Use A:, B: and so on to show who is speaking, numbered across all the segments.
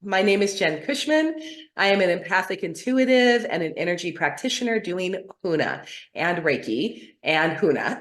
A: My name is Jen Cushman. I am an empathic intuitive and an energy practitioner doing Huna and Reiki and Huna.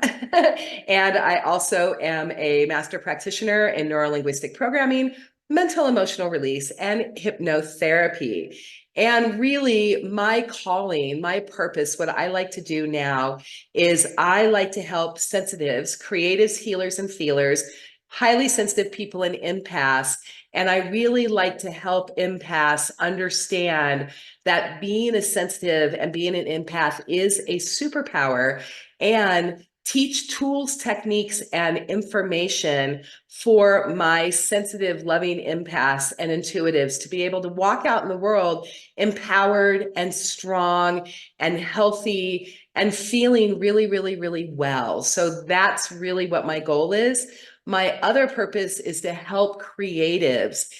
A: And I also am a master practitioner in neurolinguistic programming, mental emotional release, and hypnotherapy. And really, my calling, my purpose, what I like to do now is I like to help sensitives, creatives, healers, and feelers, highly sensitive people, and empaths. And I really like to help empaths understand that being a sensitive and being an empath is a superpower, and teach tools, techniques, and information for my sensitive, loving empaths and intuitives to be able to walk out in the world empowered and strong and healthy and feeling really, really, really well. So that's really what my goal is. My other purpose is to help creatives,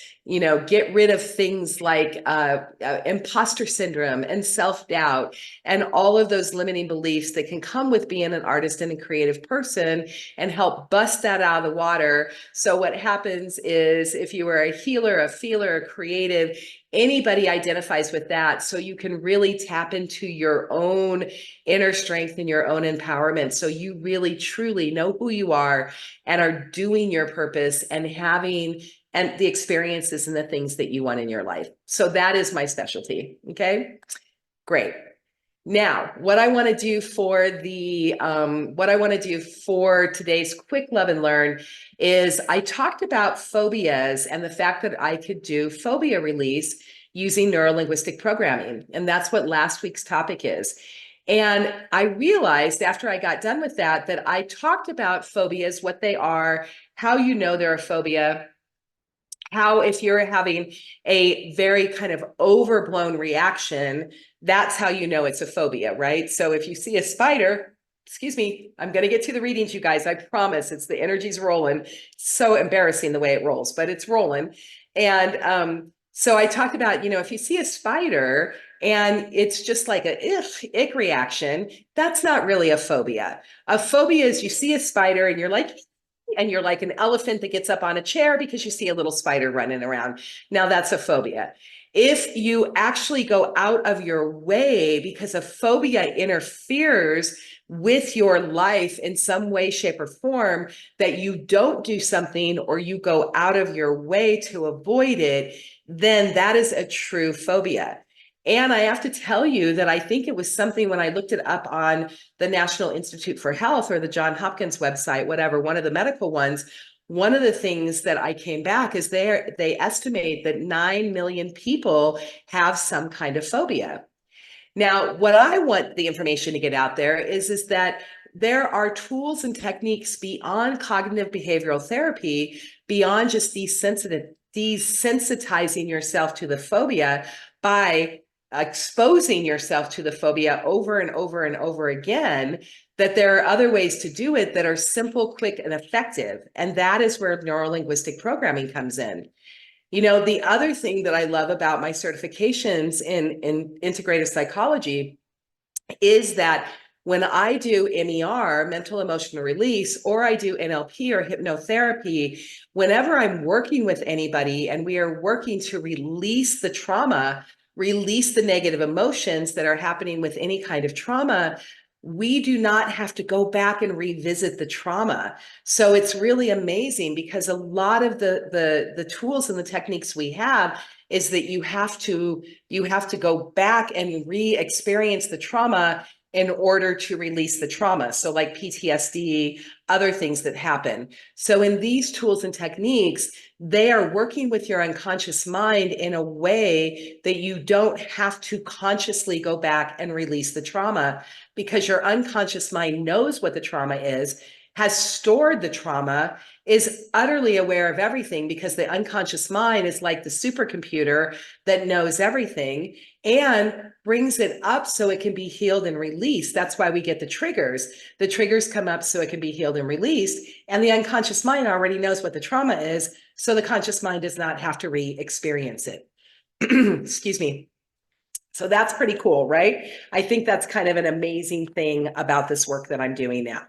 A: get rid of things like imposter syndrome and self-doubt and all of those limiting beliefs that can come with being an artist and a creative person, and help bust that out of the water. So what happens is, if you are a healer, a feeler, a creative, anybody identifies with that. So you can really tap into your own inner strength and your own empowerment. So you really truly know who you are and are doing your purpose and having and the experiences and the things that you want in your life. So that is my specialty. Okay, great. Now, what I want to do for today's quick love and learn is, I talked about phobias and the fact that I could do phobia release using neurolinguistic programming. And that's what last week's topic is. And I realized after I got done with that I talked about phobias, what they are, how you know they're a phobia, how if you're having a very kind of overblown reaction, that's how you know it's a phobia, right? So if you see a spider, excuse me, I'm going to get to the readings, you guys, I promise. It's the energy's rolling. So embarrassing the way it rolls, but it's rolling. And so I talked about, if you see a spider and it's just like a ick reaction, that's not really a phobia. A phobia is you see a spider and you're like an elephant that gets up on a chair because you see a little spider running around. Now that's a phobia. If you actually go out of your way because a phobia interferes with your life in some way, shape, or form, that you don't do something or you go out of your way to avoid it, then that is a true phobia. And I have to tell you that I think it was something, when I looked it up on the National Institute for Health or the Johns Hopkins website, whatever, one of the medical ones, one of the things that I came back is they estimate that 9 million people have some kind of phobia. Now, what I want the information to get out there is that there are tools and techniques beyond cognitive behavioral therapy, beyond just desensitizing yourself to the phobia by exposing yourself to the phobia over and over and over again, that there are other ways to do it that are simple, quick, and effective. And that is where neurolinguistic programming comes in. The other thing that I love about my certifications in integrative psychology is that when I do MER, mental emotional release, or I do NLP or hypnotherapy, whenever I'm working with anybody and we are working to release the trauma, release the negative emotions that are happening with any kind of trauma, we do not have to go back and revisit the trauma. So it's really amazing, because a lot of the tools and the techniques we have is that you have to go back and re-experience the trauma in order to release the trauma. So like PTSD, other things that happen. So in these tools and techniques, they are working with your unconscious mind in a way that you don't have to consciously go back and release the trauma, because your unconscious mind knows what the trauma is, has stored the trauma, is utterly aware of everything, because the unconscious mind is like the supercomputer that knows everything and brings it up so it can be healed and released. That's why we get the triggers. The triggers come up so it can be healed and released. And the unconscious mind already knows what the trauma is, so the conscious mind does not have to re-experience it. Excuse me. So that's pretty cool, right? I think that's kind of an amazing thing about this work that I'm doing now.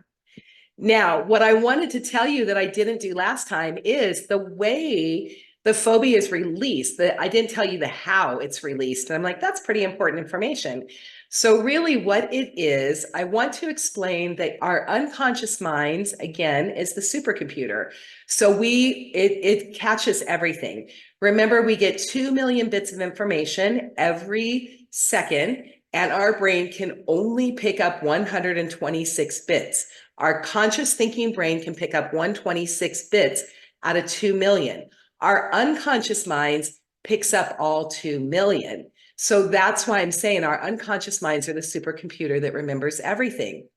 A: Now, what I wanted to tell you that I didn't do last time is the way The phobia is released. I didn't tell you the how it's released. And I'm like, that's pretty important information. So really what it is, I want to explain that our unconscious minds, again, is the supercomputer. So it catches everything. Remember, we get 2 million bits of information every second, and our brain can only pick up 126 bits. Our conscious thinking brain can pick up 126 bits out of 2 million. Our unconscious minds picks up all 2 million. So that's why I'm saying our unconscious minds are the supercomputer that remembers everything.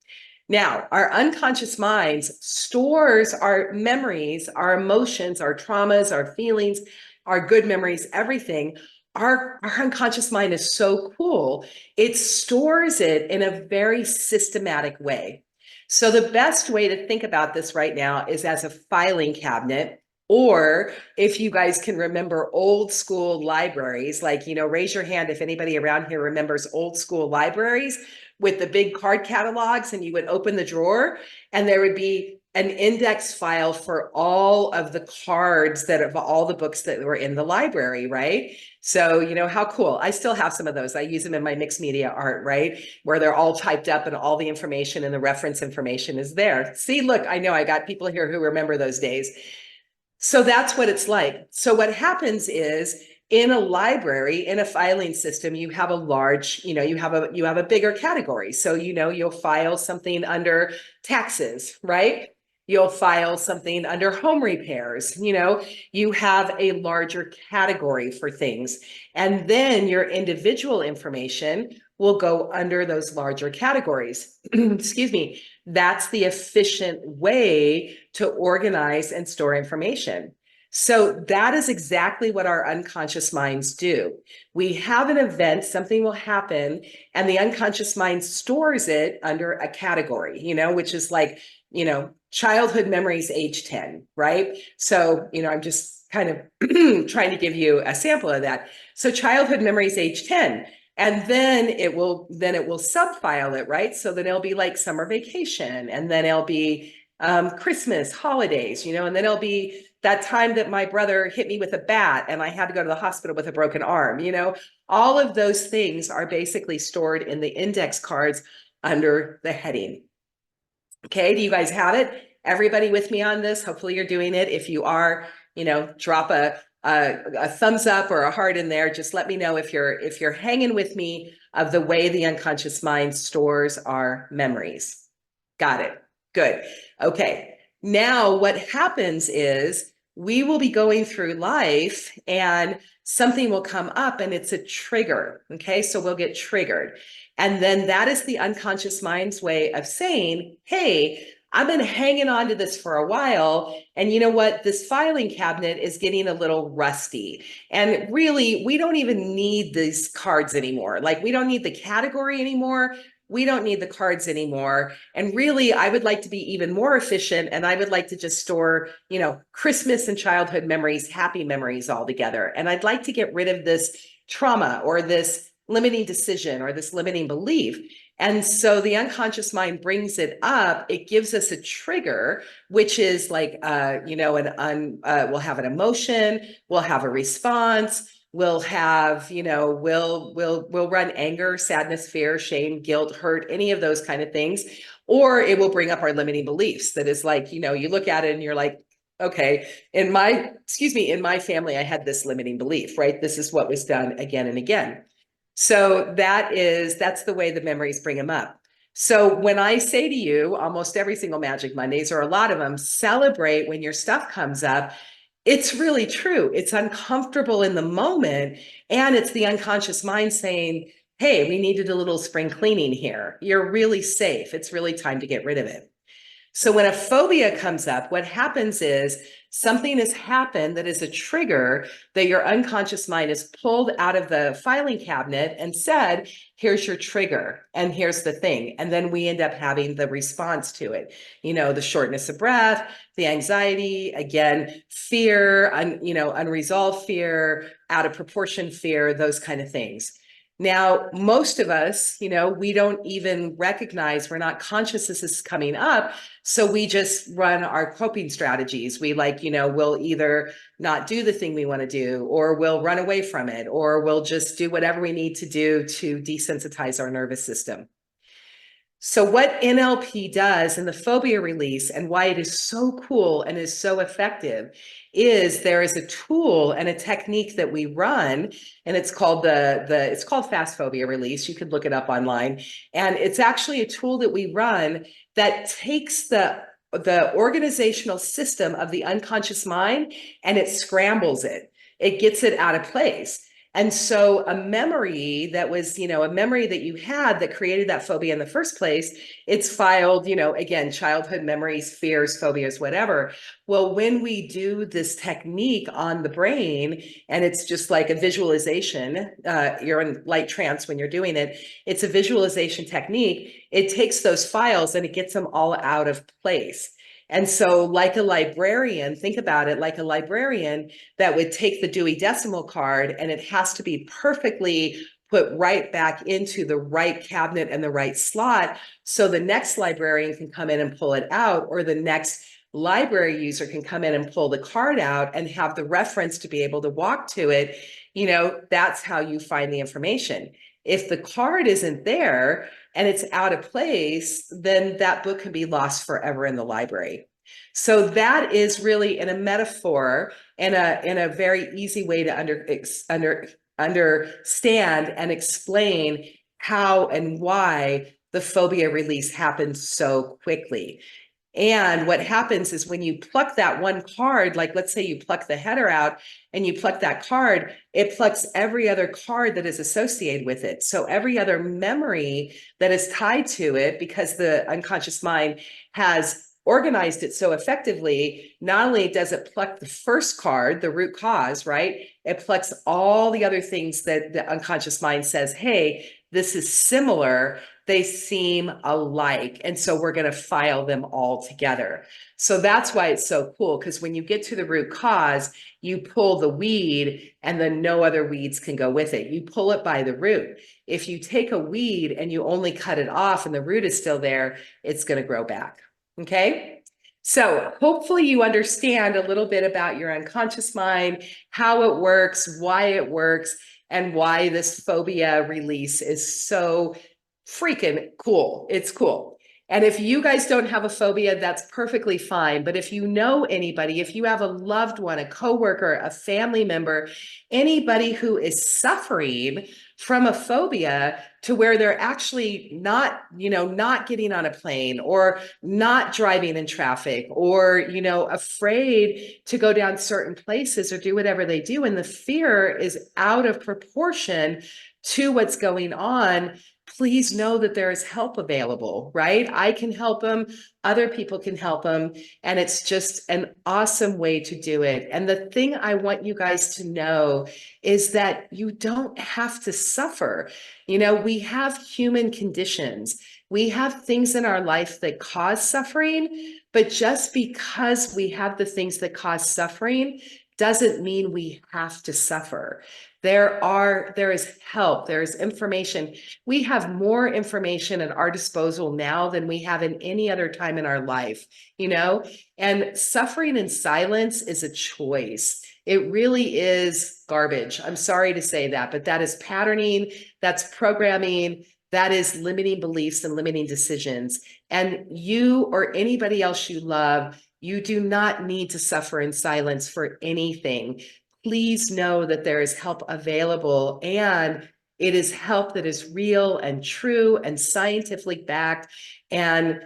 A: Now, our unconscious minds stores our memories, our emotions, our traumas, our feelings, our good memories, everything. Our unconscious mind is so cool. It stores it in a very systematic way. So the best way to think about this right now is as a filing cabinet. Or if you guys can remember old school libraries, like, raise your hand if anybody around here remembers old school libraries with the big card catalogs, and you would open the drawer and there would be an index file for all of the cards that of all the books that were in the library, right? So, how cool. I still have some of those. I use them in my mixed media art, right? Where they're all typed up and all the information and the reference information is there. See, look, I know I got people here who remember those days. So that's what it's like. So what happens is in a library, in a filing system, you have a large, you have a bigger category. So, you'll file something under taxes, right? You'll file something under home repairs. You have a larger category for things. And then your individual information will go under those larger categories. Excuse me. That's the efficient way to organize and store information. So that is exactly what our unconscious minds do. We have an event, something will happen, and the unconscious mind stores it under a category, which is like, childhood memories age 10, right? So, I'm just kind of trying to give you a sample of that. So childhood memories age 10. And then it will subfile it, right? So then it'll be like summer vacation, and then it'll be Christmas, holidays, and then it'll be that time that my brother hit me with a bat and I had to go to the hospital with a broken arm. All of those things are basically stored in the index cards under the heading. Okay, do you guys have it? Everybody with me on this? Hopefully you're doing it. If you are, drop a thumbs up or a heart in there. Just let me know if you're hanging with me of the way the unconscious mind stores our memories. Got it. Good. Okay. Now what happens is we will be going through life and something will come up and it's a trigger. Okay. So we'll get triggered. And then that is the unconscious mind's way of saying, hey, I've been hanging on to this for a while. And you know what? This filing cabinet is getting a little rusty. And really, we don't even need these cards anymore. Like, we don't need the category anymore. We don't need the cards anymore. And really, I would like to be even more efficient. And I would like to just store, Christmas and childhood memories, happy memories all together. And I'd like to get rid of this trauma or this limiting decision or this limiting belief. And so the unconscious mind brings it up. It gives us a trigger, which is like, we'll have an emotion, we'll have a response, we'll have, we'll run anger, sadness, fear, shame, guilt, hurt, any of those kind of things. Or it will bring up our limiting beliefs. That is like, you look at it and you're like, okay, in my family, I had this limiting belief, right? This is what was done again and again. So that's the way the memories bring them up. So when I say to you, almost every single Magic Mondays, or a lot of them, celebrate when your stuff comes up, it's really true. It's uncomfortable in the moment. And it's the unconscious mind saying, hey, we needed a little spring cleaning here. You're really safe. It's really time to get rid of it. So when a phobia comes up, what happens is something has happened that is a trigger that your unconscious mind has pulled out of the filing cabinet and said, here's your trigger and here's the thing. And then we end up having the response to it. The shortness of breath, the anxiety, again, fear, unresolved fear, out of proportion fear, those kind of things. Now, most of us, we don't even recognize, we're not conscious this is coming up. So we just run our coping strategies. We we'll either not do the thing we want to do, or we'll run away from it, or we'll just do whatever we need to do to desensitize our nervous system. So what NLP does in the phobia release, and why it is so cool and is so effective, is there is a tool and a technique that we run, and it's called it's called fast phobia release. You could look it up online, and it's actually a tool that we run that takes the organizational system of the unconscious mind and it scrambles it. It gets it out of place. And so a memory that was, a memory that you had that created that phobia in the first place, it's filed, again, childhood memories, fears, phobias, whatever. Well, when we do this technique on the brain, and it's just like a visualization, you're in light trance when you're doing it, it's a visualization technique. It takes those files and it gets them all out of place. And so like a librarian, think about it like a librarian that would take the Dewey Decimal card, and it has to be perfectly put right back into the right cabinet and the right slot. So the next librarian can come in and pull it out, or the next library user can come in and pull the card out and have the reference to be able to walk to it. That's how you find the information. If the card isn't there and it's out of place, then that book can be lost forever in the library. So that is really in a metaphor and in a very easy way to understand and explain how and why the phobia release happens so quickly. And what happens is when you pluck that one card, like let's say you pluck the header out and you pluck that card, it plucks every other card that is associated with it. So every other memory that is tied to it, because the unconscious mind has organized it so effectively, not only does it pluck the first card, the root cause, right? It plucks all the other things that the unconscious mind says, hey, this is similar, they seem alike. And so we're going to file them all together. So that's why it's so cool, because when you get to the root cause, you pull the weed and then no other weeds can go with it. You pull it by the root. If you take a weed and you only cut it off and the root is still there, it's going to grow back. Okay. So hopefully you understand a little bit about your unconscious mind, how it works, why it works, and why this phobia release is so freaking cool. It's cool. And if you guys don't have a phobia, that's perfectly fine. But if you know anybody, if you have a loved one, a coworker, a family member, anybody who is suffering from a phobia to where they're actually not, not getting on a plane or not driving in traffic or, afraid to go down certain places or do whatever they do. And the fear is out of proportion to what's going on. Please know that there is help available, right? I can help them. Other people can help them. And it's just an awesome way to do it. And the thing I want you guys to know is that you don't have to suffer. We have human conditions. We have things in our life that cause suffering, but just because we have the things that cause suffering doesn't mean we have to suffer. There is help, there is information. We have more information at our disposal now than we have in any other time in our life, and suffering in silence is a choice. It really is garbage. I'm sorry to say that, but that is patterning, that's programming, that is limiting beliefs and limiting decisions. And you or anybody else you love, you do not need to suffer in silence for anything. Please know that there is help available, and it is help that is real and true and scientifically backed and,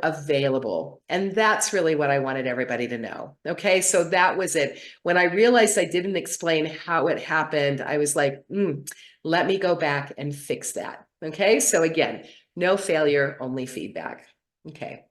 A: available. And that's really what I wanted everybody to know. Okay. So that was it. When I realized I didn't explain how it happened, I was like, let me go back and fix that. Okay. So again, no failure, only feedback. Okay.